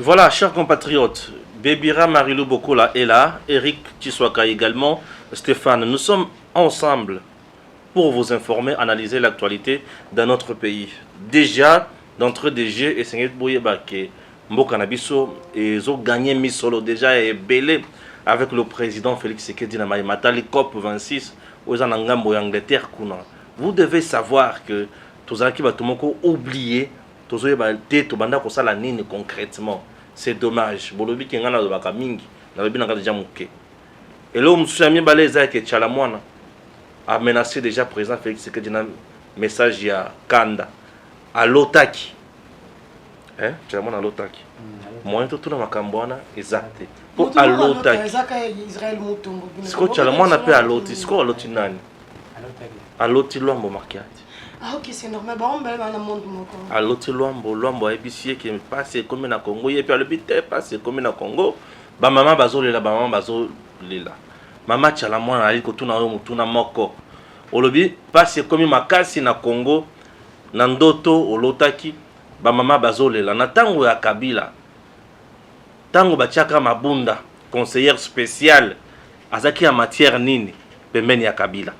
Voilà, chers compatriotes, Bébira Marilou Bokola est là, Eric Tiswaka également, Stéphane. Nous sommes ensemble pour vous informer, analyser l'actualité dans notre pays. Déjà, d'entrée des jeux, et Seigneur Bouyebake, Mbokanabiso, et ils ont gagné Misolo déjà et belé avec le président Félix Sekedi Namaïmata, les COP 26, aux Anangambo et Angleterre. Vous devez savoir que tous ceux qui ont oublié, tous ceux qui ont concrètement. C'est dommage. Bolobi qui ngana dobaka mingi, na lobi nanga déjà muke. Et là, M. Ami Baleza qui est Chalamwana a menacé déjà président Félix Sekedi na message ya Kanda à Lotaki. Hein? Chalamwana à Lotaki. Moi tout na makambwana exact. Pour à Lotaki. C'est quoi Chalamwana appelle à Loti? C'est quoi Loti nani? À Loti Luambo Markiati. Ah ok, c'est normal. Bon, ben on a monde à Loti Luambo ABC qui passe comme na Congo et puis le bité passe comme na Congo. Ba maman bazolela, ba maman bazolela. Mama Chalamwana ali ko tuna yo mutuna moko. Olobi passe comme makasi na Congo na ndoto olotaki ba mama bazolela na tango ya Kabila. Tango bachaka mabunda conseillère spéciale azaki en matière nini pembeni ya Kabila.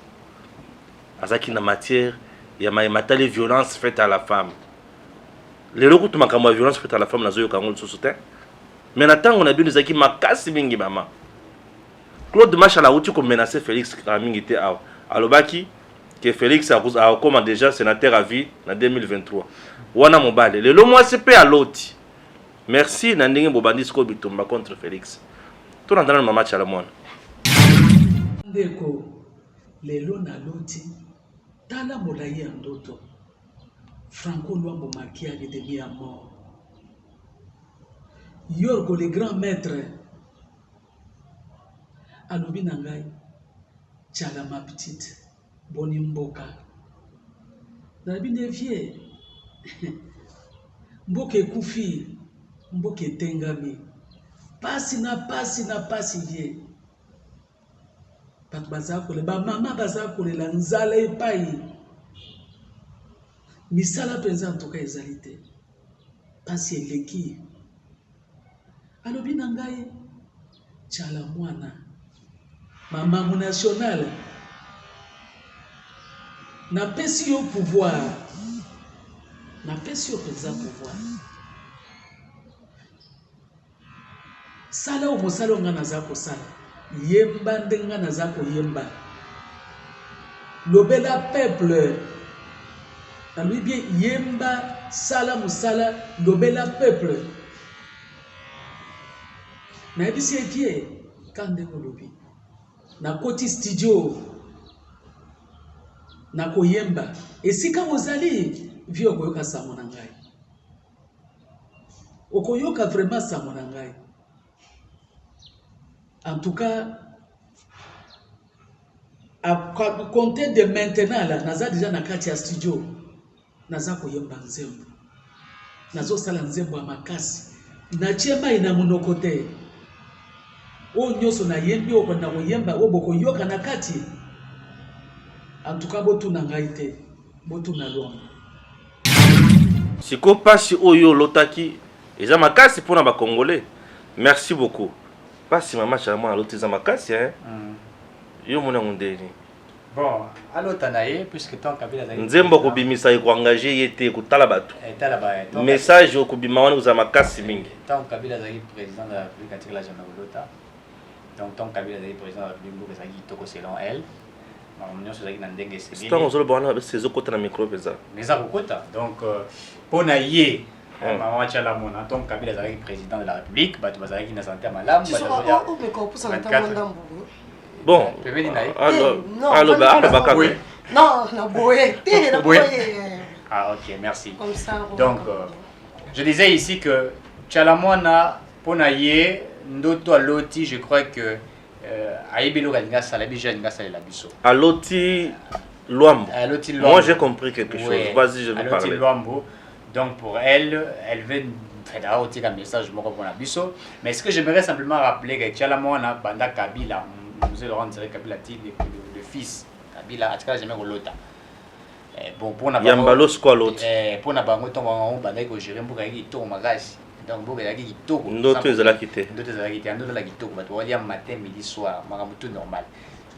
Azaki na matière il y a les violences faites à la femme. Les locaux de ma violence faite à la femme, nazo kango soutien. Mais natang on a bien des qui makasi mingi mama. Claude Machala outi comme menacé Félix Ramingi était à alobaki que Félix a comme déjà sénateur à vie en 2023. Wana mobile. Le lo moi CP à l'autre. Merci nandingi bobandi sko bitumba contre Félix. Tout dans le match à la moine. Ndeko lelo na loti tala molayi ya ndoto Franco Luambo Makiadi de vie à mort. Yorgo le grand maître alobi na ngai tchala ma petite boni mboka nalobi ne vie mboka ekufi mboka etengami pasi na pasi vie bato baza kolela bamama baza kolela nzala epai misala mpenza ntoka ezali te pasi eleki alobi na ngai tchala mwana mamamu nationale napesi yo pouvoir napesi yo mpenza pouvoir sala o mosala nga naza kosala yemba ndenga naza koyemba lobela peuple nalobi bien yemba sala mosala lobela peuple nayebisi epie ka ndenge olobi nakoti studio nakoyemba esika ozali vi okoyoka sango na ngai okoyoka vraiment sango na ngai. En tout cas, à compter de maintenant, là, naza déjà na kati studio, naza koyemba nzembo. Nazo sala nzembo ya makasi. Na chema ina monoko te. O nyoso na yembi o na koyemba o boko yoka na kati. En tout cas, botu na ngai te. Botu na Luambo. Siko pasi oyo lotaki, eza makasi pona ba Congolais. Merci beaucoup. Pas si maman Chalamwana à l'autre makasi hein. Yo mona ngondeni. Bon, alors tanaye puisque tant Kabila za nzembo ko bimisa ko engager yete ko tala bato. Tala ba. Message ko bima wana uza makasi mingi. Tant Kabila za président de la République atikala jana kolota. Donc tant Kabila za président de la République za kitoko selon elle. Mamunyo so za ki ndenge sebili. Tant ozolo bwana sezo kota na micro peza. Meza kokota. Donc pona ye Maman Chalamwana, donc Kabila est président de la République, bah tu vas aller qui n'a santé malam. Bon. Alors ah ok, merci. Donc je disais ici que Chalamwana Ponaye Ndoto Aloti, je crois que Aïbelo Galinga Salabi Jalinga Salela Biso. Aloti Luambo. Moi j'ai compris quelque chose. Vas-y, je vais parler. Aloti Luambo. Donc pour elle, elle veut faire un message pour la biso. Mais ce que j'aimerais simplement rappeler que Chalamwana Banda Kabila, nous allons rendre Kabila le fils Kabila, à tout cas jamais l'autre. Bon pour na Yambalo squalot. Pour na bango ton bango Banda ko gérer pour qu'il tourne magasi. Donc mboka ezalaki kitoko. Ndoto ezalaki te. Ndoto ezalaki te. Ndoto ezalaki kitoko. Bato balia matin, midi, soir. Makambo tout normal.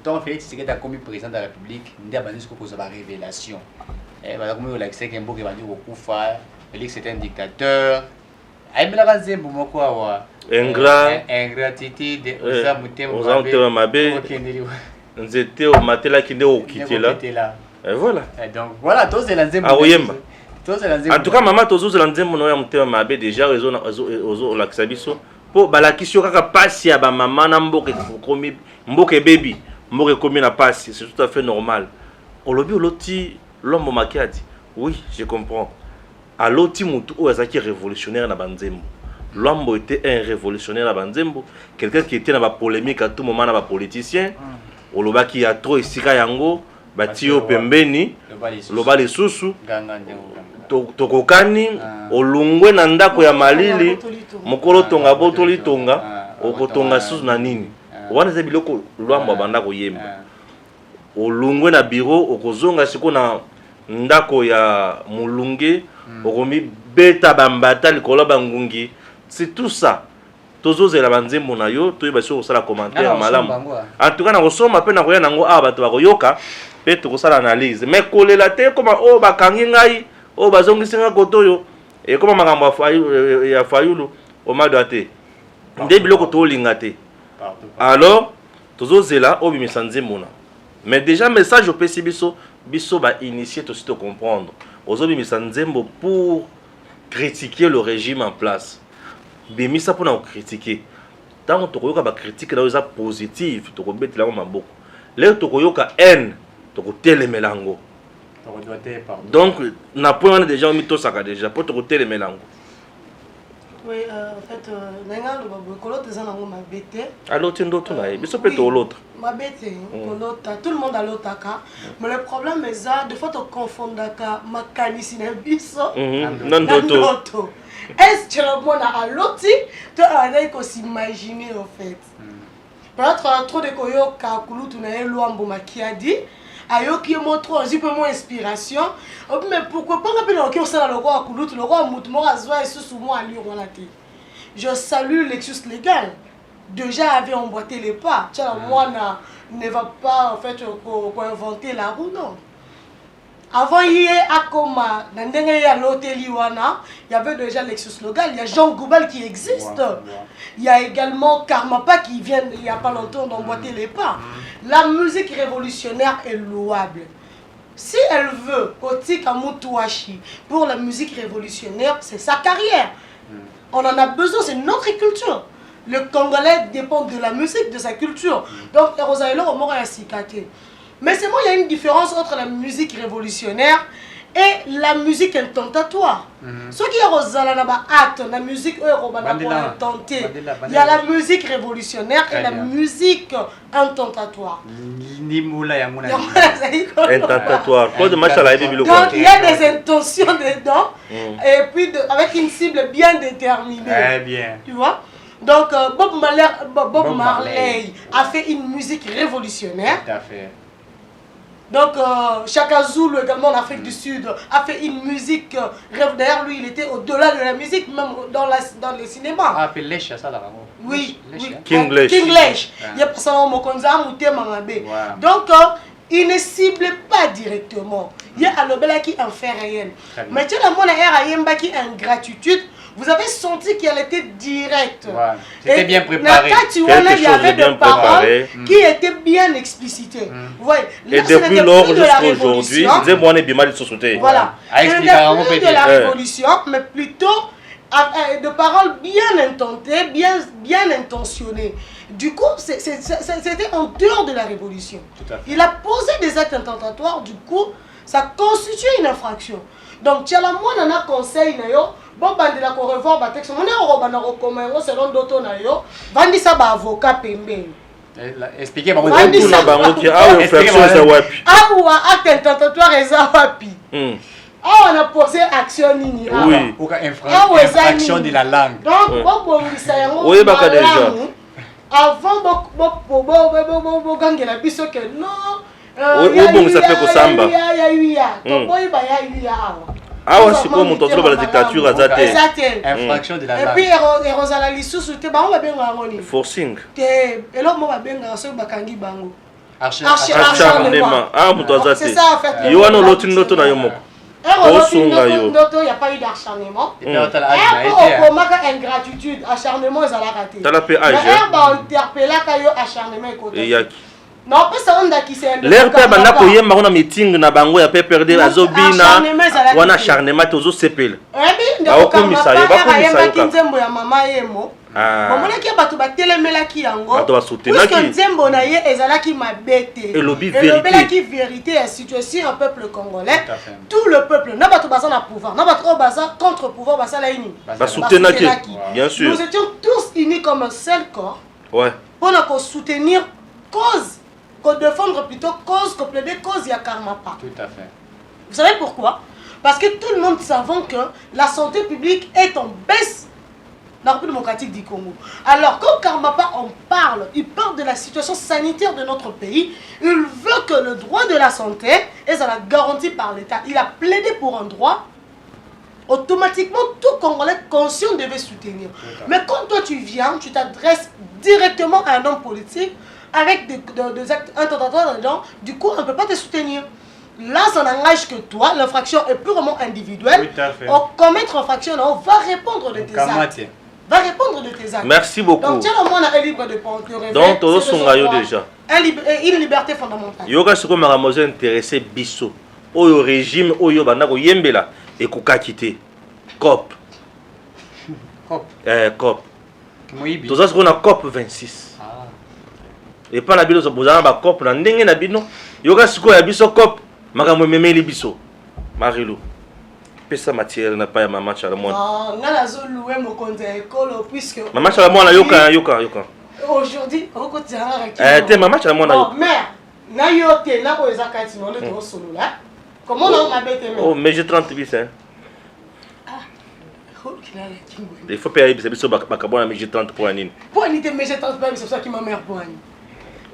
Tout Félix Tshisekedi a commis président de la République. Nde abandi siko kozala révélation. Bazakomi olakisa ke mboka ebandi kokufa. Félix était un dictateur. Ayimelaka nzembo moko awa. Ingratitude. Oza mutema mabe. Nzete omatelaki nde okitela. Et voilà. Et donc voilà, tous les lanzembo. En tout cas, maman, tous les lanzembo no ya mutema mabe déjà ozo lakisa biso. Po balakisi kaka pasi ya ba maman na mboka komi mboka baby, mboka komi na pasi, c'est tout à fait normal. Olobi oloti l'homme makiadi. Oui, je comprends. À l'autre mutu o ezaki révolutionnaire na banzembo. L'homme était un révolutionnaire na banzembo, quelqu'un qui était dans la polémique à tout moment na ba politicien. Olobaki ya trop esika yango, batio pembeni, loba lisusu. Tokokani olungwe na ndako ya malili, mokolo tonga botoli tonga, okotonga susu na nini. Wana ze biloko lwamba banda koyemba. Olungwe na bureau okozonga siko na ndako ya mulunge, okomi beta bambata likolo bangungi. C'est tout ça. Tozo la banzembo na yo, toyeba sio kosala commentaire malamu. En tout cas na kosoma pe na koya nango a bato bakoyoka, pe to kosala analyse. Mais kolela te comme o bakangi ngai, o bazongisi nga kotoyo, et comme makambo ya fayulu o madate. Nde biloko to linga te. Alors, tozo zela o bimisa nzembo na. Mais déjà message au PC biso ba initier to sito comprendre. Ozo bimisa nzembo pour critiquer le régime en place. Bimisa pour nous critiquer. Tant que tu as critique là positive, tu as la maboko. Là tu as haine, tu as télémélango. Donc na point déjà mis tout ça déjà pour te télémélango. Oui, en fait, n'enga le babokolo te zana ngo mabete. Alors tu n'autre naïe, mais ça peut être l'autre. Mabete, l'autre, tout le monde a l'autre cas. Mais le problème est ça, de fois tu confonds daka makanisi na biso. Non d'autre. Est-ce que le monde a l'autre, tu as s'imaginer en fait. Peut-être trop de koyoka kulu tu na luambo makiadi. Ayoki mo trop un peu moins inspiration. Mais pourquoi pas rappeler que ça le roi kulu le roi mutmo azwa et sous moi lui on la tête. Je salue l'excuse légal. Déjà avait emboîté les pas. Tiens moi ne va pas en fait inventer la roue non. Avant hier à Koma, dans l'hôtel Iwana, il y avait déjà l'excuse local, il y a Jean Goubal qui existe. Il y a également Karmapa qui vient il n'y a pas longtemps d'emboîter les pas. La musique révolutionnaire est louable. Si elle veut Kotika Mutouachi pour la musique révolutionnaire, c'est sa carrière. On en a besoin, c'est notre culture. Le Congolais dépend de la musique, de sa culture. Donc, Rosaïlo, on m'aurait cité. Mais c'est moi, il y a une différence entre la musique révolutionnaire et la musique intentatoire. Ce qui est Rosala acte, la musique intentée. Il y a la musique révolutionnaire et la musique intentatoire. Intentatoire. Donc il y a des intentions dedans et puis avec une cible bien déterminée. Tu vois? Donc Bob Marley a fait une musique révolutionnaire. Tout à fait. Donc, Chaka Zulu également en Afrique du Sud a fait une musique. D'ailleurs, lui, il était au-delà de la musique, même dans les cinémas. Ah, puis Lesh, ça là. Oui, King Lesh. King Lesh. Il y a pas Mokonza Mouté Mangabé. Donc, il ne cible pas directement. Il y a Alobela qui en fait réel. Mais tu as la monnaie qui est en gratitude. Vous avez senti qu'elle était directe. C'était bien préparé. Il y avait des paroles qui étaient bien explicitées. Vous voyez, et depuis lors jusqu'à aujourd'hui, voilà. Plus de la révolution, mais plutôt de paroles bien intentées, bien intentionnées. Du coup, c'était en dehors de la révolution. Il a posé des actes intentatoires, du coup, ça constitue une infraction. Donc, tu as la moindre conseil, bon bandela ko revoir ba texte mona ko bana ko comment selon d'autres na yo vandi sa ba avocat pembeni expliquez moi na bango ki a infraction za wapi acte intentatoire eza wapi on a posé action nini ou infraction de la langue donc bon bongisa yango oui baka déjà avant bo gangela biso que non oui bongisa pe ko samba ya to boy ba ya awa Ah ouais, c'est comme on la dictature infraction de la loi. Et puis erozala lisusu te bango babenga ngoni. Forcing. Te eloko mo babenga so bakangi bango. Acharnement. Ah muto c'est ça en fait. Yo wana loti ndoto na yo moko. Ndoto y a pas eu d'acharnement. Komaka ingratitude, acharnement ezala raté. Tala pe âge. Mais ba interpellaka yo acharnement ekote. Yaki. Non, pas ça on a qui c'est. L'air pe banda ko yemba na meeting na bango ya pe perdre azobina. Wana acharnement tozo sepel. Ba komisa kinzembo ya mama yemo. Bamonaki bato batelemelaki yango. Bato basoutenaki. Parce que nzembo na ye ezalaki mabete. Elobelaki vérité ya situation au peuple congolais. Tout le peuple, na bato baza na pouvoir, na bato baza contre pouvoir basala ini. Basoutenaki. Bien sûr. Nous étions tous unis comme un seul corps. Ouais. Pour soutenir cause, pour défendre plutôt cause, pour plaider cause, il y a Karmapa. Tout à fait. Vous savez pourquoi? Parce que tout le monde savons que la santé publique est en baisse dans la République démocratique du Congo. Alors quand Karmapa en parle, il parle de la situation sanitaire de notre pays, il veut que le droit de la santé est garanti par l'État. Il a plaidé pour un droit. Automatiquement, tout Congolais conscient devait soutenir. Mais quand toi tu viens, tu t'adresses directement à un homme politique avec des actes intentatoires dedans, du coup on ne peut pas te soutenir. Là, ça n'engage que toi, l'infraction est purement individuelle. On commettre l'infraction, on va répondre de tes actes. Va répondre de tes actes. Merci beaucoup. Donc, tiens, le monde est libre de penser. Donc, tous sont déjà. Une liberté fondamentale. Yoga, ce que je intéressé, biso. Au régime, au yobana, yembela, et kuka kite. COP. COP. Tout ça, c'est qu'on a COP 26. Et pas la bino, ça vous a un COP, on a un bino. Yoga, ce qu'on a biso COP, magamou memeli biso. Marilou. Pesa matière n'a pas maman Chalamon. Non, nga zo louer mon compte école puisque maman Chalamon la yoka. Aujourd'hui, on continue te maman Chalamon la. Mère, na yote na ko ezakati no le to solo là. Comment on m'a bête mère? Oh, mais j'ai 30 bis hein. Il faut payer c'est biso bakabona mais j'ai 30 pour anine. Pour anine mais j'ai 30 c'est ça qui m'a mère pour anine.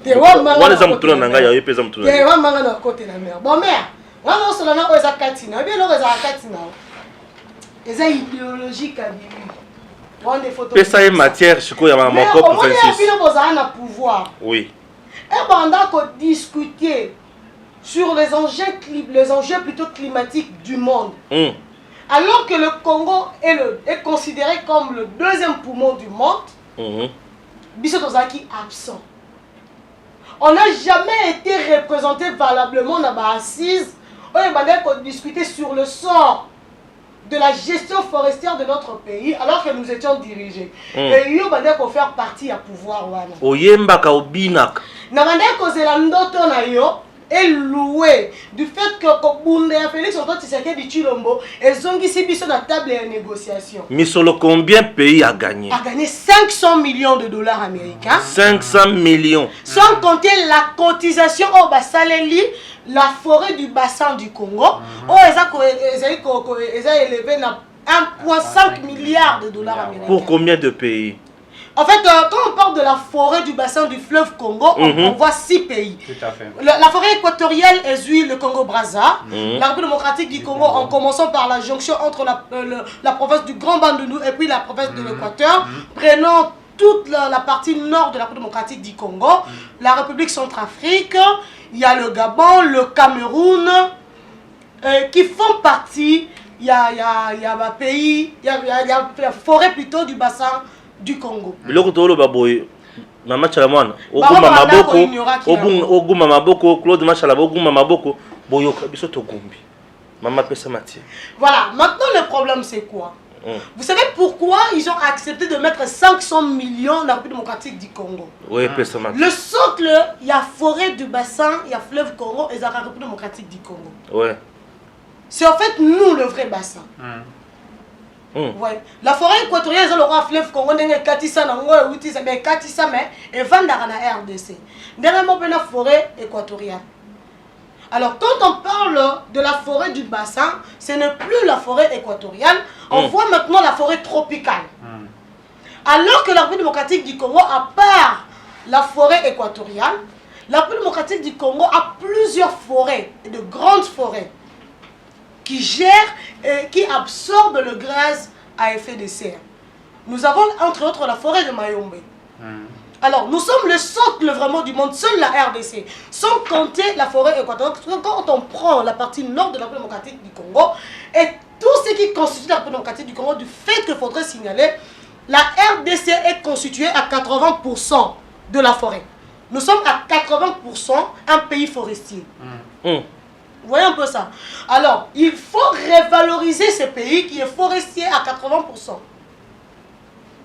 Te wa manga. Wana zamtuna nanga ya pesa mtuna. Te wa manga na côté la mère. Bon mère. Non, cela n'a pas été bien c'est idéologique à vivre. Pesa et matière, je crois, il y a mon corps pour faire pouvoir. Oui. Et pendant qu'on discutait sur les enjeux plutôt climatiques du monde, alors que le Congo est considéré comme le deuxième poumon du monde, Biso Tozaki absent. On n'a jamais été représenté valablement dans la assise. On a discuté sur le sort de la gestion forestière de notre pays alors que nous étions dirigés. Et nous avons fait faire partie à pouvoir. Oyembaka obinak. Nous avons est loué du fait que Félix Antoine Tshisekedi Tshilombo et Zongisi Biso na table de négociation. Mais sur le combien pays a gagné? A gagné 500 millions de dollars américains. 500 millions. Sans compter la cotisation au Basaleli, la forêt du bassin du Congo. Ils ont élevé à 1,5 milliard de dollars américains. Pour combien de pays? En fait, quand on parle de la forêt du bassin du fleuve Congo, on voit 6 pays. Tout à fait. La forêt équatoriale est le Congo-Brazza, la République démocratique du Congo, en commençant par la jonction entre la province du Grand Bandundu et puis la province de l'Équateur, prenant toute la partie nord de la République démocratique du Congo, la République Centrafrique, il y a le Gabon, le Cameroun, qui font partie, il y a la forêt plutôt du bassin du Congo. Biloko tolo baboy mama Chalamwana oguma maboko oguma maboko Claude Machalaba oguma maboko boyoka biso to gombi mama pesa matière. Voilà, maintenant le problème c'est quoi? Vous savez pourquoi ils ont accepté de mettre 500 millions dans la République démocratique du Congo? Oui, pesa matière. Le socle, il y a forêt du bassin, il y a fleuve Congo et la République démocratique du Congo. Ouais. C'est en fait nous le vrai bassin. Ouais. La forêt équatoriale, ils ont le roi fleuve Congo, ils ont Katissa, mais Katissa, mais et Vandarana RDC. Dernièrement, la forêt équatoriale. Alors, quand on parle de la forêt du bassin, ce n'est plus la forêt équatoriale, on voit maintenant la forêt tropicale. Alors que la République démocratique du Congo, à part la forêt équatoriale, la République démocratique du Congo a plusieurs forêts, de grandes forêts, qui gère et qui absorbe le gaz à effet de serre. Nous avons entre autres la forêt de Mayombe. Alors, nous sommes le socle vraiment du monde, seule la RDC, sans compter la forêt équatoriale. Quand on prend la partie nord de la République démocratique du Congo et tout ce qui constitue la République démocratique du Congo, du fait qu'il faudrait signaler, la RDC est constituée à 80% de la forêt. Nous sommes à 80% un pays forestier. Vous voyez un peu ça? Alors, il faut revaloriser ce pays qui est forestier à 80%.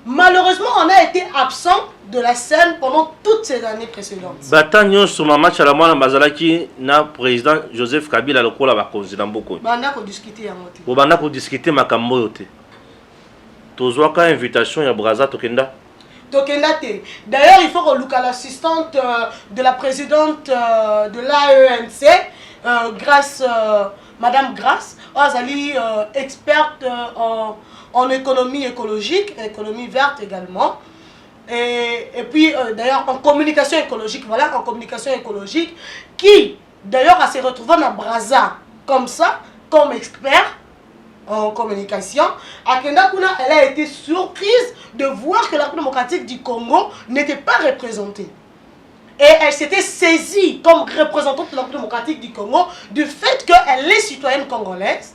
Malheureusement, on a été absent de la scène pendant toutes ces années précédentes. Batanyo sur ma match à la moine Bazalaki, na président Joseph Kabila le kola ba konzina mboko. Banda ko discuter ya moté. Bo banda ko discuter makambo yote. Tozwa ka invitation ya Braza Tokenda. Tokenda te. D'ailleurs, il faut relouer l'assistante de la présidente de l'AENC, Grâce, Madame Grâce, Azali experte en économie écologique, économie verte également. Et puis d'ailleurs en communication écologique, voilà, en communication écologique, qui d'ailleurs a se retrouvé dans Braza comme ça, comme expert en communication. À Kenda Kuna, elle a été surprise de voir que la République démocratique du Congo n'était pas représentée. Et elle s'était saisie comme représentante de la République démocratique du Congo du fait qu'elle est citoyenne congolaise.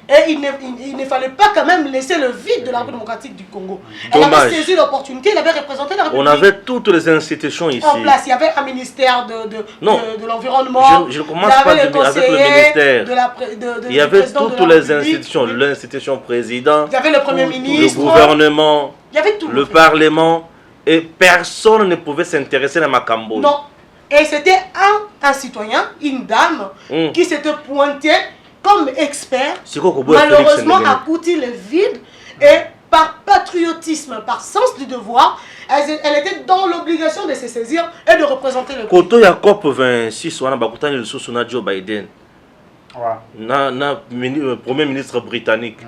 Et il ne fallait pas quand même laisser le vide de la République démocratique du Congo. Elle avait saisi l'opportunité, elle avait représenté la République. On avait toutes les institutions ici. En place, il y avait un ministère de l'environnement. Je commence pas avec le ministère. Il y avait toutes les institutions. L'institution président. Il y avait le Premier ministre. Le gouvernement. Il y avait tout. Le Parlement. Et personne ne pouvait s'intéresser à Makambo. Non. Et c'était un citoyen, une dame, qui s'était pointé comme expert, malheureusement a coûté le vide et par patriotisme, par sens du devoir, elle était dans l'obligation de se saisir et de représenter le pays. Quand il y a COP 26, on a bakutani le sous Joe Biden. Premier ministre britannique.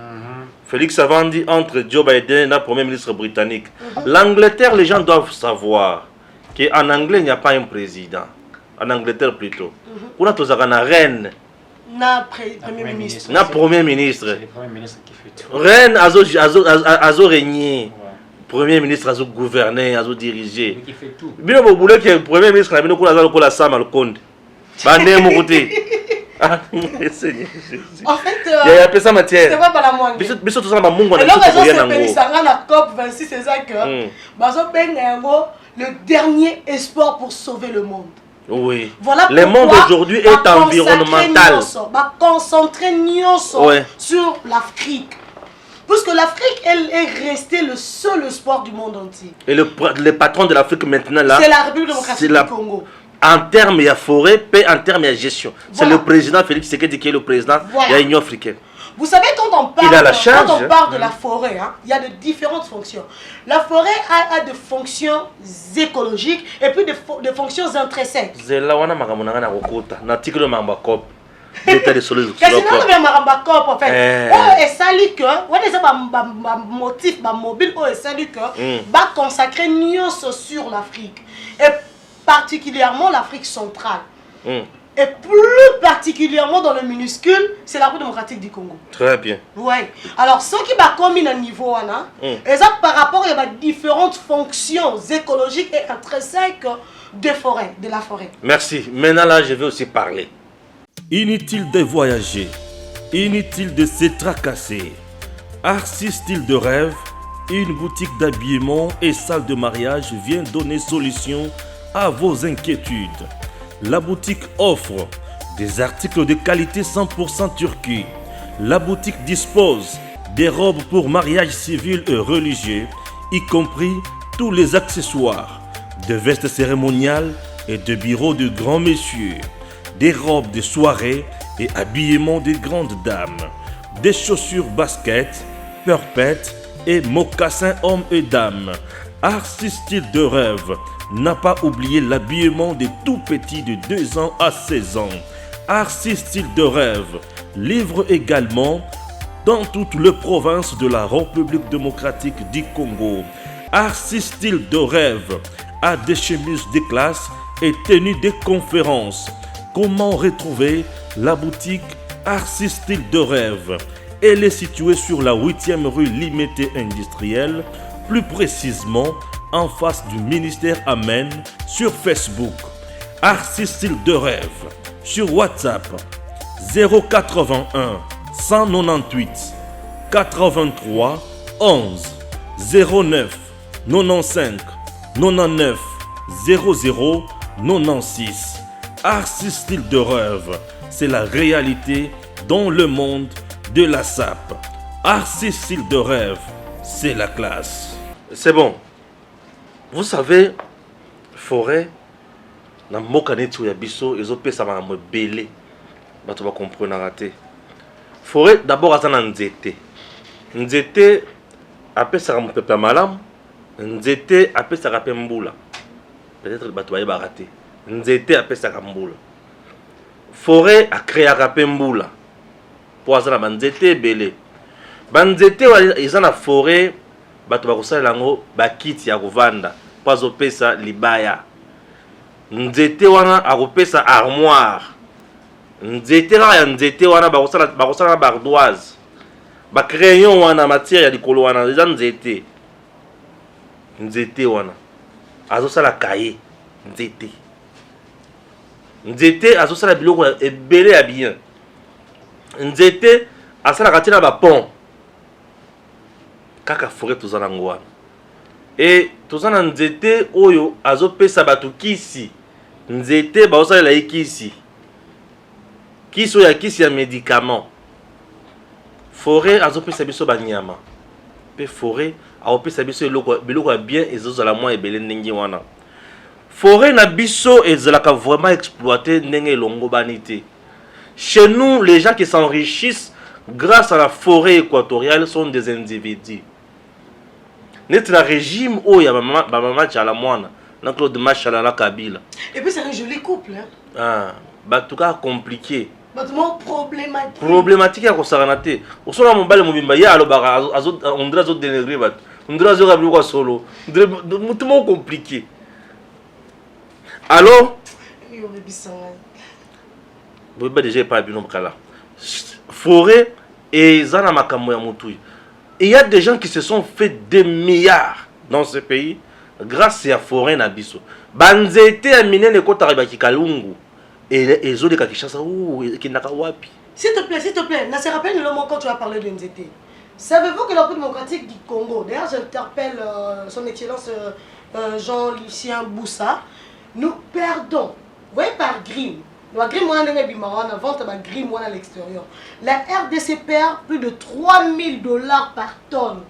Félix Savant dit entre Joe Biden et le Premier ministre britannique. L'Angleterre, les gens doivent savoir qu'en anglais, il n'y a pas un président. En Angleterre plutôt. On a tous une reine. Premier ministre. Na Premier ministre. C'est le Premier ministre qui fait tout. Reine azo régner. Premier ministre azo gouverner, azo diriger. Qui fait tout. Bien vous voulez que le Premier ministre na bino ko azalo ko la sama le compte. Ba ne mo côté. En fait, il y a peu ça matière. C'est pas la moindre. Biso tout ça ba mungu na tout ko ya nango. La COP 26 c'est ça que bazo benga ngo le dernier espoir pour sauver le monde. Oui. Voilà le monde aujourd'hui est environnemental. Concentrer sur l'Afrique. Puisque l'Afrique, elle est restée le seul espoir du monde entier. Et le patron de l'Afrique maintenant là, c'est la République démocratique du Congo. En termes de forêt, paix en termes de gestion. Voilà. C'est le président Félix Tshisekedi qui est le président de l'Union africaine. Vous savez, quand on parle de la forêt, il y a de différentes fonctions. La forêt a des fonctions écologiques et puis des fonctions intrinsèques. C'est là où on a l'article de Mambakop. L'état de solution. C'est là où on a Mambakop en fait. Et ça dit que, on a un motif, un mobile, et ça dit que, va consacrer sur l'Afrique. Et particulièrement l'Afrique centrale. Et plus particulièrement dans le minuscule, c'est la République démocratique du Congo. Très bien. Oui. Alors, ce qui va comme un niveau, et ça par rapport à différentes fonctions écologiques et intrinsèques de la forêt. Merci. Maintenant, là, je vais aussi parler. Inutile de voyager, inutile de se tracasser. Arcis Style de Rêve, une boutique d'habillement et salle de mariage vient donner solution à vos inquiétudes. La boutique offre des articles de qualité 100% turquie. La boutique dispose des robes pour mariage civil et religieux, y compris tous les accessoires, de vestes cérémoniales et de bureaux de grands messieurs, des robes de soirée et habillement de grandes dames, des chaussures basket, perpètes et mocassins hommes et dames. Arcis Style de Rêve n'a pas oublié l'habillement des tout petits de 2 ans à 16 ans. Arcis Style de Rêve livre également dans toutes les provinces de la République démocratique du Congo. Arcis Style de Rêve a des chemises de classe et tenues de conférences. Comment retrouver la boutique Arcis Style de Rêve. Elle est située sur la 8e rue Limité Industrielle, plus précisément en face du ministère Amen, sur Facebook. Arcis Style de Rêve. Sur WhatsApp 081 198 83 11 09 95 99 00 96. Arcis Style de Rêve, c'est la réalité dans le monde de la SAP. Arcis Style de Rêve, c'est la classe. C'est bon. Vous savez, forêt, na mboka netu ya biso ezopesa ba mobele. Bato ba comprendre raté. Forêt d'abord azana nzete. Nzete apesa ka pepe malamu. Nzete apesa ka pembula. Peut-être bato ba raté. Nzete apesa ka mbula. Forêt a créé ka pembula. Pour azana banzete belé. Banzete ezana forêt bato ba kosala lango ba kiti ya kovanda. Pas opesa libaya. Nzete wana akopesa armoire. Nzete ya nzete wana bakosala bardoise. Ba crayon wana matière ya likolo wana eza nzete. Nzete wana azosala kaye nzete. Nzete azosala biloko ebele ya bien. Nzete asala katina ba pont. Kaka forêt tozana ngwana. Et tozana nzete oyo azopesa bato kisi. Nzete baosala la kisi. Kisi oyo ya kisi ya médicament. Forêt azopesa biso banyama. Pe forêt aopesa biso biloko ya bien ezozala mwa ebele ndenge wana. Forêt na biso ezalaka vraiment exploité ndenge longo banité. Chez nous, les gens qui s'enrichissent grâce à la forêt équatoriale sont des individus. Net la régime où il y a maman Chalamwana, na Claude Machalala Kabila. Et puis c'est un joli couple. Hein? Ah, bah tout cas compliqué. Bah tout problématique. Problématique à Kosaranate. Au sol à mon bal mobimba ya alo bara on dirait autres dénigrer bat. On dirait autres ablu quoi solo. Tout le monde compliqué. Alors, vous avez déjà pas bien kala. Forêt et zana makambo ya mutui. Il y a des gens qui se sont fait des milliards dans ce pays grâce à forêt na biso. Banzete amine ne kota ribaki kalungu et ezo de kakishasa ou kinaka wapi. S'il te plaît, ne se rappelle le moment quand tu as parlé de Nzete. Savez-vous que la République démocratique du Congo, d'ailleurs j'interpelle son excellence Jean-Lucien Boussa, nous perdons, vous voyez par Grim. La Grim on a vente ma Grim à l'extérieur. La RDC perd plus de $3000 par tonne.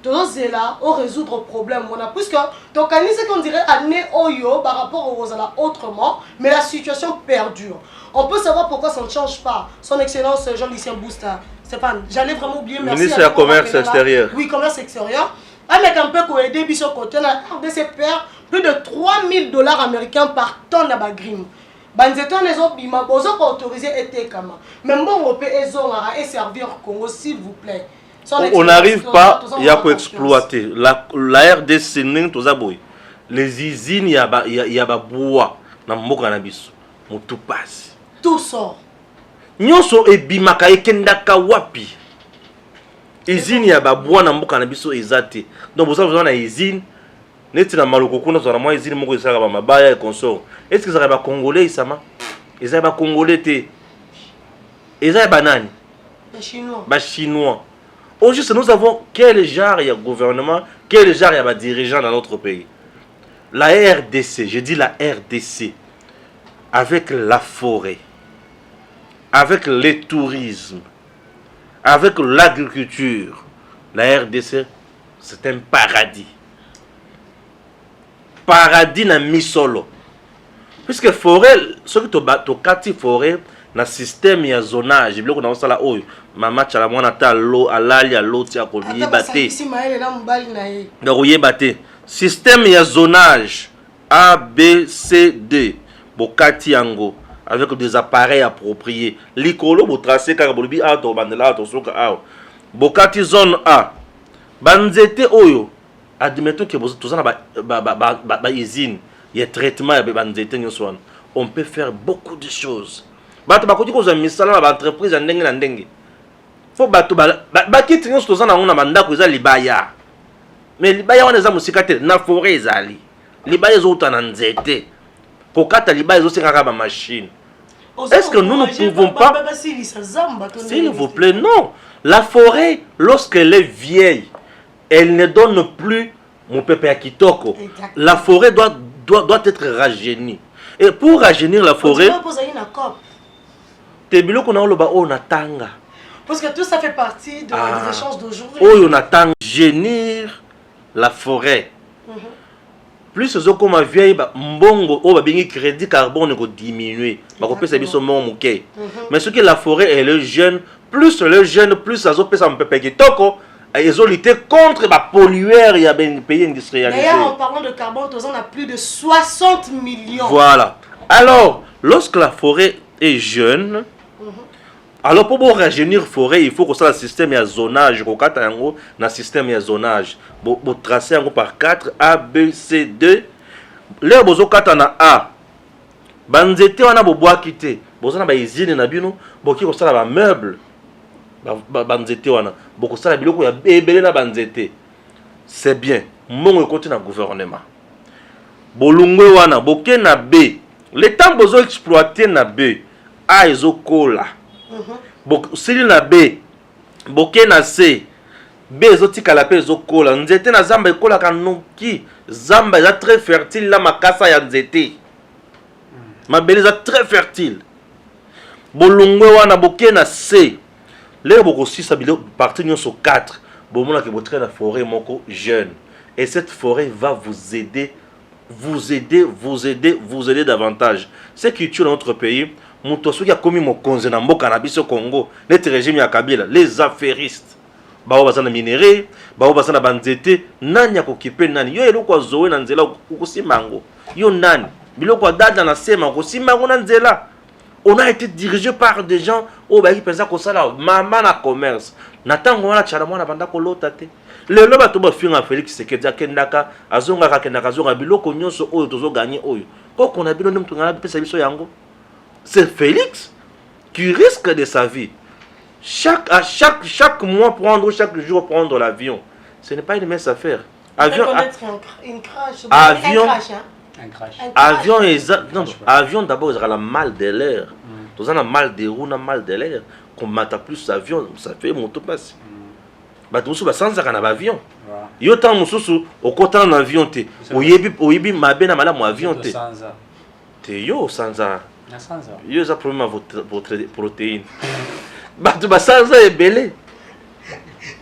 Tout cela au résoudre le problème. Puisque donc c'est qu'on dirait année Oyo par rapport aux Rosala autrement, mais la situation perdure. On peut savoir pourquoi ça ne change pas. Son excellence Jean-Lucien Bousta. Stéphane, j'allais vraiment oublier. Merci. Ministre du commerce extérieur. Oui, commerce extérieur. Avec un peu qu'on aider sur côté, la RDC perd plus de $3000 américains par tonne à Grim. Banzeton les autres bima bozo pour autoriser été comme même bon on peut et servir Congo s'il vous plaît. On n'arrive pas il y a pour exploiter la RDC ning tozaboy. Les usines il y a ba bois na mboka na biso. Mutu passe. Tout sort. Nyonso e bimaka ekendaka wapi. Usine il y a ba bois na mboka na biso ezate. Donc vous avez na usine neti na maloko kuna zona mwa izini moko isaka ba mabaya et consort. Est-ce que ça va congolais isama? Ils ba congolais te. Ils ba nani? Ba chinois. Ba chinois. Aujourd'hui nous avons quel genre il y a gouvernement, quel genre il y a ba dirigeant dans notre pays. La RDC, je dis la RDC avec la forêt, avec le tourisme, avec l'agriculture. La RDC c'est un paradis. Paradis na misolo. Puisque forêt, ce que tu kati forêt, na système ya zonage, biloko na osala oyo, mama chala mwana ta lo alali ya loti ya kobiye baté. Donc yebate. Système ya zonage A B C D. Bokati yango avec des appareils appropriés. Likolo bo tracer ka bolobi a to bandela to soka a. Bokati zone A. Banzete oyo. Admettons que vous avez usine, il y a traitement, on peut faire beaucoup de choses. bato bakoki kozwa misala na baentreprise ya ndenge na ndenge fo bato bakiti nyonso toza nango na bandako eza libaya mais libaya wana eza mosika te na forêt ezali libaya ezouta na nzete kokata libaya ezosengaka bamachine. Est-ce que nous ne pouvons pas... S'il vous plaît, non. La forêt, lorsqu'elle est vieille, elle ne donne plus mon pépé à Kitoko. La forêt doit être rajeunie. Et pour rajeunir la forêt... Parce que tout ça fait partie des échanges d'aujourd'hui. On attend rajeunir la forêt. Plus ce comme ma vieille mbongo o ba bengi crédit carbone ko diminuer ba ko pesa biso mon muke mais ce que la forêt est le jeune plus azo pesa mpepe kitoko ils ont lutté contre ba pollueur il y a ben pays industrialisé. D'ailleurs en parlant de carbone on a plus de 60 millions. Voilà. Alors lorsque la forêt est jeune alors pour rajeunir forêt il faut que ça le système ya zonage ko kata yango na système ya zonage bo tracer yango par 4 A B C D les bozo kata na A banzete wana bo bois kité bozo na ba usine na bino boki ko sala ba meuble banzete wana boko sala biloko ya ebele na banzete c'est bien mongo côté na gouvernement bolungwe wana boke na B le temps bozo exploiter na B A ezokola sili na B boke na C B ezotikala pe ezokola nzete na zamba ekolaka noki zamba eza très fertile la makasa ya nzete mabele eza très fertile bolungwe wana boke na C lelo bokosisa bilo partie nyonso 4 bomona ke botre na forêt moko jeune et cette forêt va vous aider davantage. C'est qui tue dans notre pays. Mutosu qui a commis mon konze na mboka na biso Congo, net régime ya Kabila, les affairistes. Bao bazana minéré, bao bazana banzete, nani akokipe nani. Yo eloko zoe na nzela ukusimango. Yo nani, biloko dada na sema ukusimango na nzela. On a été dirigé par des gens au baki pensa ko sala mama na commerce. Natango wana chala mwana banda ko lota te. Lelo bato ba finga Félix Sekedi akendaka azonga kakendaka zonga biloko nyonso oyo tozo gagner oyo. Koko na bino ndimtu ngala pesa biso yango. C'est Félix qui risque de sa vie. Chaque mois prendre, chaque jour prendre l'avion. Ce n'est pas une mince affaire. Avion d'abord il a la mal de l'air. Tous on a mal de roue, mal de l'air. Qu'on mata plus avion, ça fait moto passe. Bah tout ça sans un avion. Yo tant mususu au côté en avion te. Oyebi mabena mala mo avion te. Te yo sans ça. Yo ça problème à votre protéine. Bah tu vas sans ça est belé.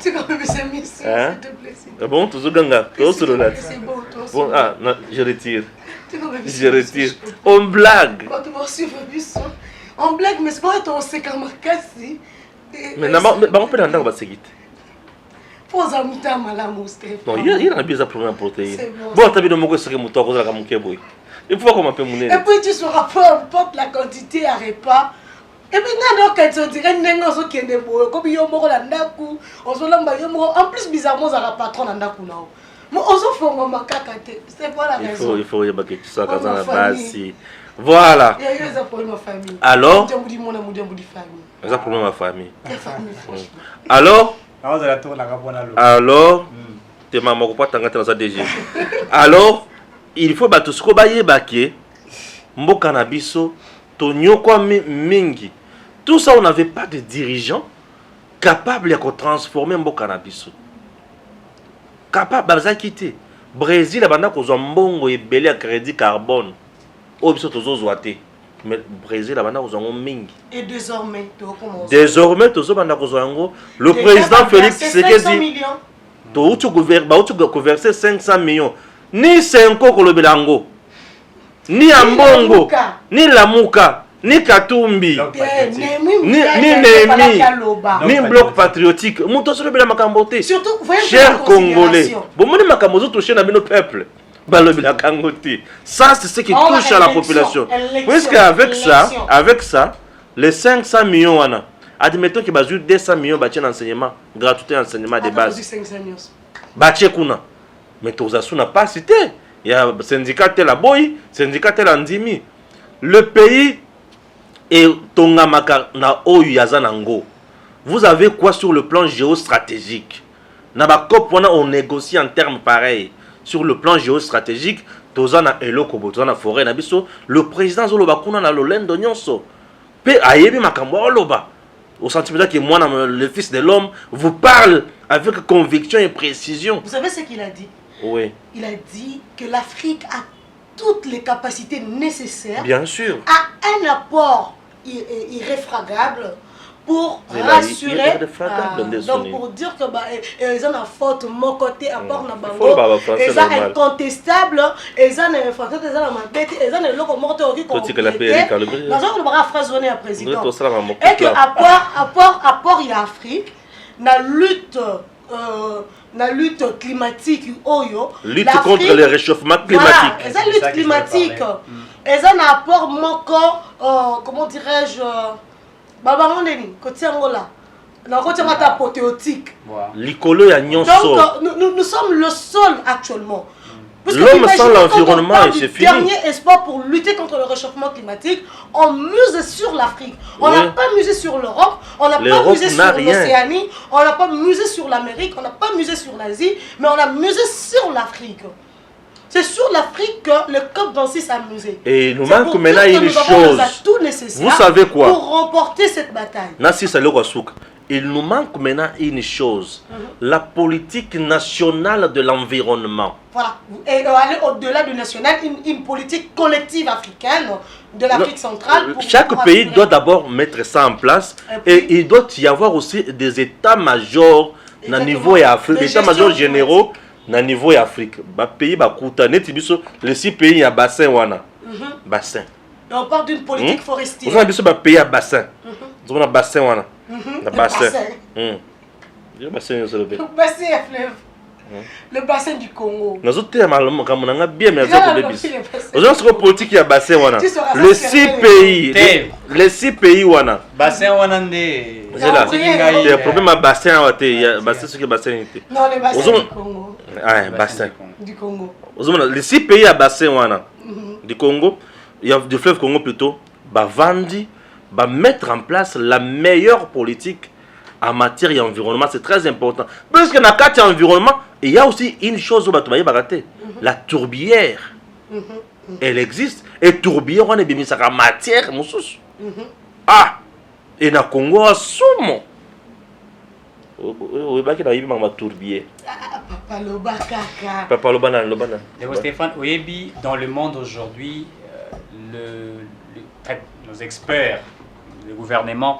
Tu peux me faire s'il te plaît. Ah bon, toujours ganga, tout sur le net. Bon, ah, non, je retire. Je retire. On blague. Quand tu vas suivre on blague, mais c'est pas ton secret marqué. Mais on peut l'entendre, c'est qui? Pose un mouton malamu, Stéphane. Non, il y a un bizarre problème de protéines. Bon, tu as vu de mon côté, c'est que mouton cause la camouflage boy. Il faut qu'on m'appelle mon nez. Et puis tu sauras peu importe la quantité à repas. Et puis quand on dirait n'engo qui est beau, comme yo moko la ndaku, on se lamba yo moko. En plus bizarrement ça la patron la ndaku là. Mais on se fait mon makaka te. C'est pas la raison. Il faut y avoir quelque chose dans la base. Voilà. Il y a un problème de famille. Alors ça problème de famille. Alors te maman ko pas tangata na DG. Alors il faut batusko baye baké mboka na biso to nyoko mingi. Tout ça on n'avait pas de dirigeants capables de transformer mboka na biso. Capable baza quitter Brésil abanda ko zo mbongo ebele ya crédit carbone. O biso tozo zoate. Mais Brésil abanda ko zo mingi. Et désormais to commence. Désormais tozo banda ko zo yango le président Félix Tshisekedi to tu gouverner 500 millions. Ni 5 kolobelango. Ni ambongo. Ni lamuka. Ni Katumbi, ni bloc patriotique. Surtout, chers Congolais, ça c'est ce qui touche à la population. Puisque avec ça, les 500 millions, admettons qu'il y a 200 millions d'enseignement, gratuité enseignement de base. Mais Tozasu n'a pas cité. Il y a syndicat tel à Boy, syndicat tel à Ndimi. Le pays et Tongamaka na Oyu Yazanango. Vous avez quoi sur le plan géostratégique? Nabakop, on négocie en termes pareils. Sur le plan géostratégique, Tozana Eloko, Tozana Forêt, Nabiso, le président Zolobakuna na Lolendo Nyonso. Pe Ayebi Makambo Oloba. Au sentiment que moi, le fils de l'homme, vous parle avec conviction et précision. Vous savez ce qu'il a dit? Oui. Il a dit que l'Afrique a toutes les capacités nécessaires. Bien sûr. A un apport irréfragable pour rassurer, donc pour dire que ils ont une faute mon côté apport na bango, ils ont incontestable, ils ont une infraction, ils ont ma bête, ils ont le logo mortel qui complété. Dans un le phrase donnée à président. Et que apport il y a Afrique, la lutte climatique oyo, lutte contre le réchauffement climatique. Voilà, ils ont lutte climatique. Ils ont un apport moko, comment dirais-je, donc nous sommes le seul actuellement. L'homme sans l'environnement, c'est fini. Dernier espoir pour lutter contre le réchauffement climatique, on muse sur l'Afrique. On n'a pas musé sur l'Europe, on n'a pas musé sur l'Océanie, on n'a pas musé sur l'Amérique, on n'a pas musé sur l'Asie, mais on a musé sur l'Afrique. C'est sur l'Afrique que le COP26 s'est amusé. Et nous manque maintenant une chose. Vous savez quoi? Pour remporter cette bataille. Il nous manque maintenant une chose. La politique nationale de l'environnement. Voilà. Et aller au-delà du national, une politique collective africaine de l'Afrique centrale. Chaque pays doit d'abord mettre ça en place. Et il doit y avoir aussi des états-majors au niveau africain, des états-majors généraux. Na niveau Afrique, pays les 6 pays à bassin wana. Bassin. Et on parle d'une politique forestière. Vous avez pays à bassin. Vous avez bassin wana. Bassin. Le bassin à fleuve. Le bassin du Congo. Nous avons bien politique à bassin wana. Les 6 pays wana. Bassin wana il y a problème à bassin bassin ce que bassin était. Non, le bassin du Congo. Bassin du Congo. Les 6 pays à bassin wana du Congo, il y a du fleuve Congo plutôt, Vandi, mettre en place la meilleure politique en matière d'environnement. C'est très important. Parce que dans le cadre de l'environnement, il y a aussi une chose la tourbière. Elle existe. Et tourbière, on est bien mis en matière. Ah! Et dans le Congo, on sumo. Papa Loba. Stéphane Oyebi, dans le monde aujourd'hui, nos experts, le gouvernement,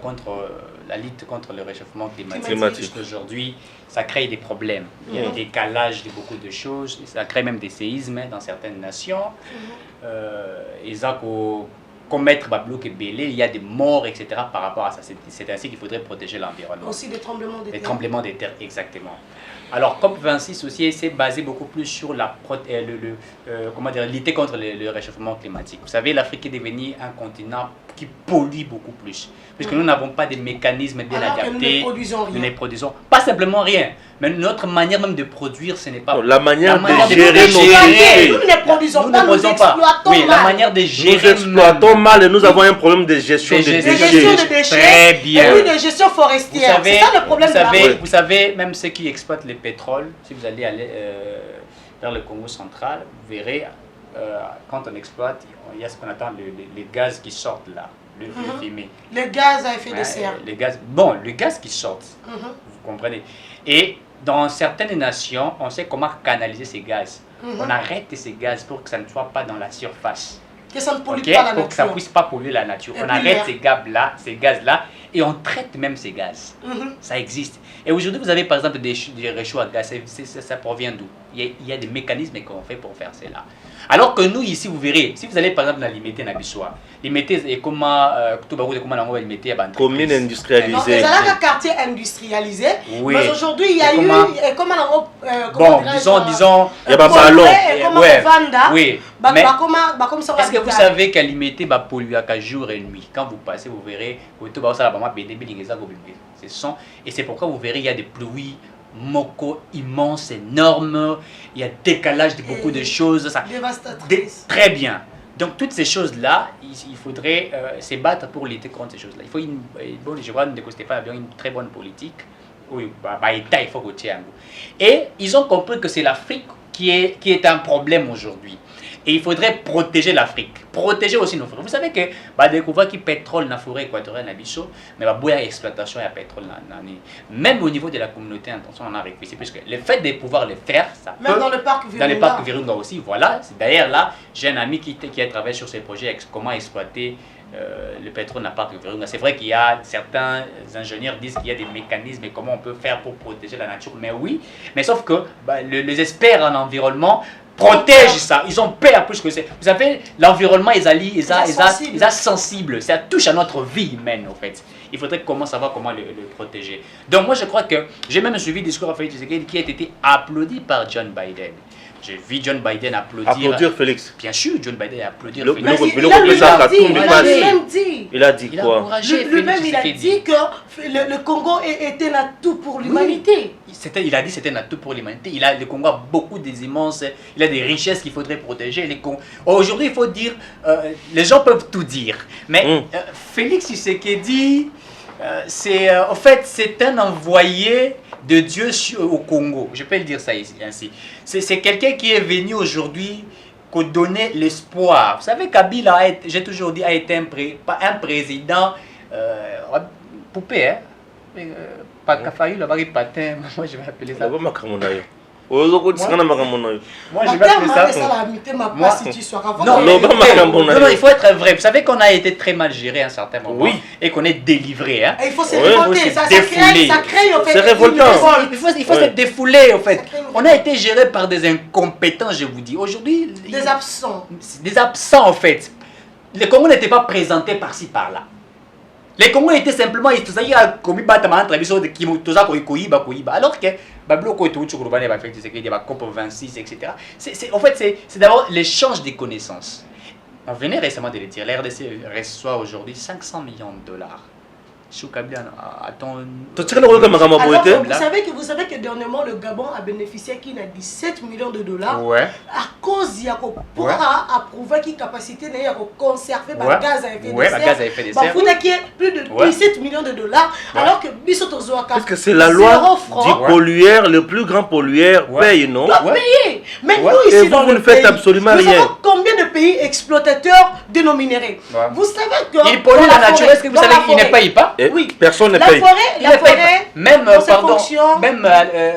contre la lutte contre le réchauffement climatique. Aujourd'hui, ça crée des problèmes. Il y a un décalage de beaucoup de choses. Ça crée même des séismes dans certaines nations. Commettre bloc et belé, il y a des morts, etc. par rapport à ça. C'est ainsi qu'il faudrait protéger l'environnement. Aussi des tremblements de terre. Des tremblements de terre, exactement. Alors, COP26 aussi, c'est basé beaucoup plus sur lutter contre le réchauffement climatique. Vous savez, l'Afrique est devenue un continent qui pollue beaucoup plus. Puisque nous n'avons pas de mécanismes bien adaptés. Nous ne produisons pas simplement rien. Mais notre manière même de produire, ce n'est pas... La manière de gérer nos déchets. Nous ne produisons pas, nous exploitons mal. La manière de gérer... Nous exploitons mal et nous avons un problème de gestion des déchets. Très bien. Et oui, de gestion forestière. C'est ça le problème de l'Afrique. Vous savez, même ceux qui exploitent le pétrole, si vous allez vers le Congo central, vous verrez, quand on exploite, il y a ce qu'on attend, les gaz qui sortent là. Le fumée. Le gaz à effet de serre. Le gaz qui sort, vous comprenez. Et dans certaines nations, on sait comment canaliser ces gaz. On arrête ces gaz pour que ça ne soit pas dans la surface. Que ça ne pollue pas la nature. Pour que ça ne puisse pas polluer la nature. On arrête ces gaz-là et on traite même ces gaz. Ça existe. Et aujourd'hui, vous avez par exemple des réchauds à gaz. Ça provient d'où? Il y a des mécanismes qu'on fait pour faire cela. Alors que nous, ici, vous verrez, si vous allez par exemple dans l'Imité Nabissoa, l'Imité est comme commune industrialisée. C'est un quartier industrialisé. Oui. Mais aujourd'hui, il y a eu comme disons, il y a pas ballon. Oui. Mais est-ce que vous savez qu'à l'Imité pollue à jour et nuit? Quand vous passez, vous verrez, et c'est pourquoi vous verrez, il y a des pluies moko immense, énorme, il y a décalage de beaucoup de choses. Dévastatrice. Très bien. Donc toutes ces choses-là, il faudrait se battre pour lutter contre ces choses-là. Il faut je vois que Stéphane a bien une très bonne politique. Oui, État, il faut que et ils ont compris que c'est l'Afrique qui est un problème aujourd'hui. Et il faudrait protéger l'Afrique, protéger aussi nos forêts. Vous savez que découvrir que le pétrole dans la forêt équatoriale, mais il y a exploitation de pétrole. Même au niveau de la communauté, attention, on a réfléchi, parce que le fait de pouvoir le faire, ça même peut, dans le parc Virunga. Dans le parc Virunga aussi, voilà. D'ailleurs, là, j'ai un ami qui a travaillé sur ces projets, comment exploiter le pétrole dans le parc Virunga. C'est vrai qu'il y a certains ingénieurs qui disent qu'il y a des mécanismes et comment on peut faire pour protéger la nature. Mais oui, mais sauf que les experts en environnement protègent ça. Ils ont peur plus que c'est. Vous savez, l'environnement est sensible. Ça touche à notre vie humaine, en fait. Il faudrait savoir comment le protéger. Donc moi, je crois que j'ai même suivi le discours de Félix Tshisekedi qui a été applaudi par John Biden. J'ai vu John Biden applaudir Félix. Bien sûr, John Biden a applaudi Félix. Il a dit quoi? Lui-même, il a dit que le Congo était un atout pour l'humanité. Il a dit que c'était un atout pour l'humanité. Le Congo a beaucoup des immenses, il a des richesses qu'il faudrait protéger. Aujourd'hui, il faut dire, les gens peuvent tout dire. Mais Félix Tshisekedi, en fait, c'est un envoyé de Dieu au Congo. Je peux le dire ça ainsi. C'est quelqu'un qui est venu aujourd'hui pour donner l'espoir. Vous savez, Kabila, j'ai toujours dit, a été un président poupée. Hein? Pas Kafayu, là-bas, patin. Moi, je vais appeler ça. Moi, je vais appeler ça. Non, il faut être vrai. Vous savez qu'on a été très mal géré à un certain moment et qu'on est délivré. Hein. Et il faut se révolter. Ça crée en fait. C'est révoltant. Il faut se défouler en fait. On a été géré par des incompétents, je vous dis. Aujourd'hui, des absents. Des absents en fait. Le Congo n'était pas présenté par-ci par-là. Les Congos étaient simplement alors que COP26, etc. En fait, c'est d'abord l'échange des connaissances. On venait récemment de le dire, la RDC reçoit aujourd'hui 500 millions de dollars. Vous savez que dernièrement le Gabon a bénéficié qu'il a 17 millions de dollars à cause de pour approuver qu'il capacité de conserver le gaz à effet de serre. Qui est plus de 17 millions de dollars alors que parce que c'est la loi du pollueur, le plus grand pollueur paye, non? Payer. Mais nous ici vous ne faites absolument rien. Nous savons combien de pays exploitateurs de nos minéraux. Vous savez que il pollue la nature. Est-ce que vous savez qu'ils ne payent pas? Oui, personne ne paye. La forêt, même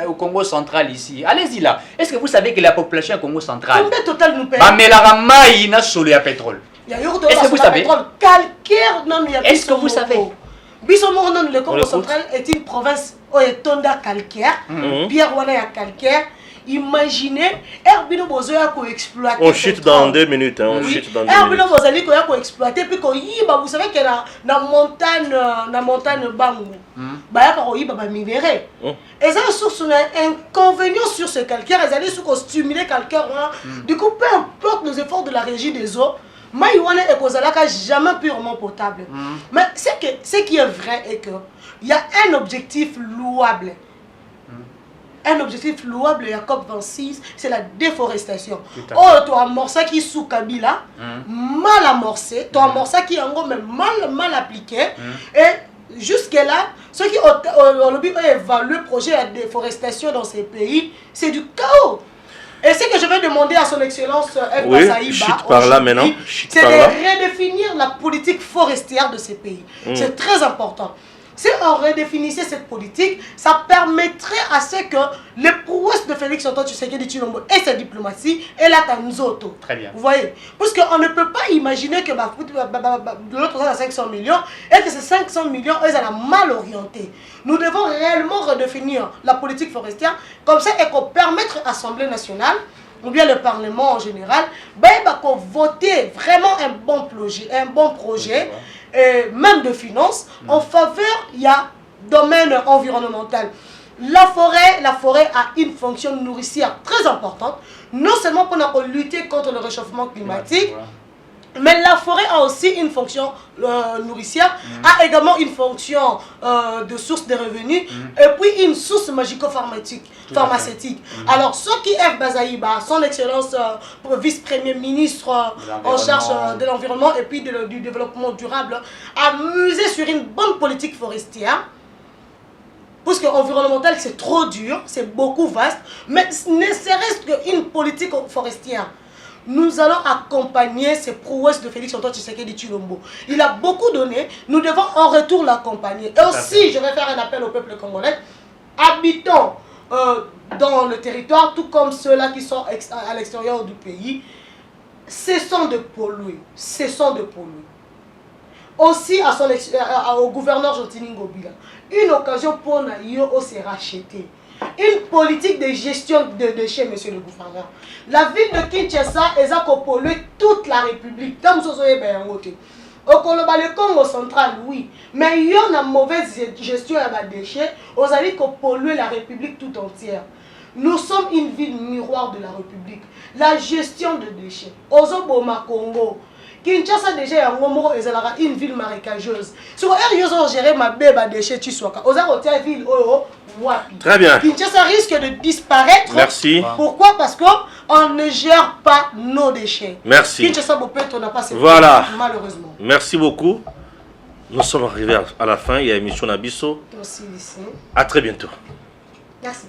au Congo central ici. Allez-y là. Est-ce que vous savez que la population au Congo central, combien total nous paye? Mais la ramaille n'a solo à pétrole. Est-ce que vous savez? Calcaire, non, il y a. Est-ce que vous savez? Bissomo, non, le Congo central est une province où est tonda calcaire. Pierre Wana a calcaire. Imaginez, Herbino Bozoya qu'on exploite. On chute dans 2 minutes. On chute dans 2 minutes. Herbino Bozali qu'on exploité, puis qu'on y va. Vous savez qu'il y a la montagne Bangu. Bah, il y a des minéraux. Et ça, source un inconvénient sur ce calcaire. Ils allaient stimuler le calcaire. Du coup, peu importe les efforts de la régie des eaux, Maïwane et Kozalaka jamais purement potable. Mais ce qui est vrai est qu'il y a un objectif louable. Un objectif louable à COP26, c'est la déforestation. Oh, toi, amorcé qui est sous Kabila, mal amorcé, toi, amorcé qui est encore mal appliqué. Et jusque-là, ceux qui ont évalué le projet de déforestation dans ces pays, c'est du chaos. Et ce que je vais demander à son excellence Elba Saïba, c'est de redéfinir la politique forestière de ces pays. C'est très important. Si on redéfinissait cette politique, ça permettrait à ce que les prouesses de Félix Antoine Tshisekedi Tshilombo et sa diplomatie et la Tanzoto. Très bien. Vous voyez? Parce qu'on ne peut pas imaginer que de l'autre côté, 500 millions et que ces 500 millions, eux, sont mal orientés. Nous devons réellement redéfinir la politique forestière comme ça et qu'on permettre à l'Assemblée nationale ou bien le Parlement en général, qu'on voter vraiment un bon projet. Même de finances, en faveur, il y a domaine environnemental. La forêt a une fonction nourricière très importante, non seulement pour lutter contre le réchauffement climatique, Mais la forêt a aussi une fonction nourricière, a également une fonction de source de revenus, et puis une source magico-pharmaceutique. Alors, ce qui est Bazaïba, son excellence vice-premier ministre en charge de l'environnement et puis du développement durable, a misé sur une bonne politique forestière. Parce que environnemental, c'est trop dur, c'est beaucoup vaste, mais ne serait-ce qu'une politique forestière. Nous allons accompagner ces prouesses de Félix Antoine Tshisekedi Tshilombo. Il a beaucoup donné, nous devons en retour l'accompagner. Et aussi, je vais faire un appel au peuple congolais, habitants dans le territoire, tout comme ceux-là qui sont à l'extérieur du pays, cessons de polluer, cessons de polluer. Aussi au gouverneur Jotini Ngobila, une occasion pour Naïo se racheter. Une politique de gestion de déchets, monsieur le gouverneur. La ville de Kinshasa est à polluer toute la République. Comme vous savez, le Congo central, oui. Mais il y a une mauvaise gestion des déchets. Vous allez polluer la République tout entière. Nous sommes une ville miroir de la République. La gestion de déchets. Ozoboma Congo. Kinshasa déjà une ville marécageuse. Si vous avez géré ma bébé déchets, tu sois une ville. Très bien. Kinshasa risque de disparaître. Merci. Pourquoi? Parce qu'on ne gère pas nos déchets. Merci. Kinshasa, on n'a pas cette voilà. Malheureusement. Merci beaucoup. Nous sommes arrivés à la fin. Il y a l'émission Nabiso. Aussi, ici. À très bientôt. Merci.